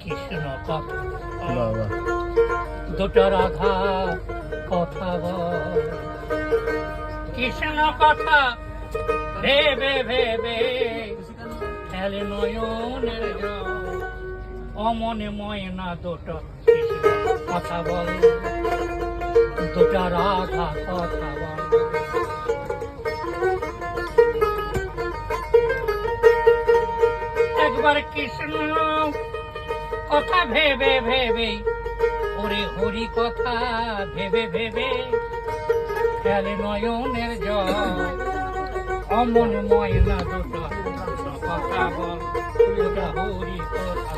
কৃষ্ণ কথা বাবা দুটা রাধা কথা বল, কৃষ্ণ কথা ভেবে ভেবে খেলে নয়নের জল, অমনে ময়না দুটো কৃষ্ণ কথা বল, দুটা রাধা কথা বল। একবার কৃষ্ণ কথা ভেবে ভেবে, ওরে হরি কথা ভেবে ভেবে খেলে নয়নের জল, অমন ময়না দুটো কথা বল, দুটা হরি কথা।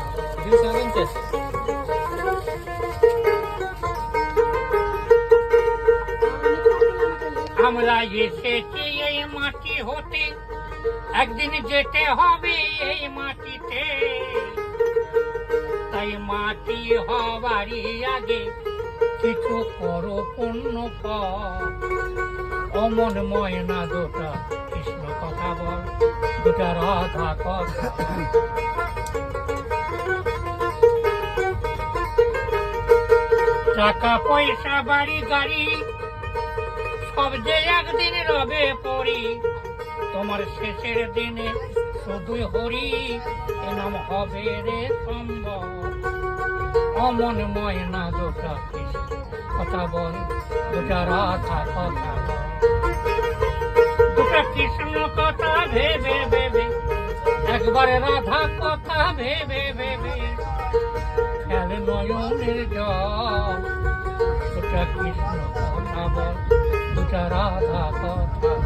আমরা এসেছি এই মাটি হতে, একদিন যেতে হবে এই মাটিতে, তাই মাটি হবারই আগে কিছু করো পুণ্য কর, অমন ময়না দুটা কৃষ্ণ কথা বল, দুটা রাধা কথা। টাকা পয়সা বাড়ি গাড়ি সব যে একদিন রবে পড়ি, তোমার শেষের দিনে শুধু হরি এ নাম হবে রে সম্ভব, অমন ময়না দুটা কৃষ্ণ কথা বল, দুটা রাধা কথা বল, দুটা কৃষ্ণ কথা ভেবে ভেবে, একবার রাধা কথা ভেবে ভেবে খেলে নয়নের জল, দুটা কৃষ্ণ কথা বল, দুটা রাধা কথা বল।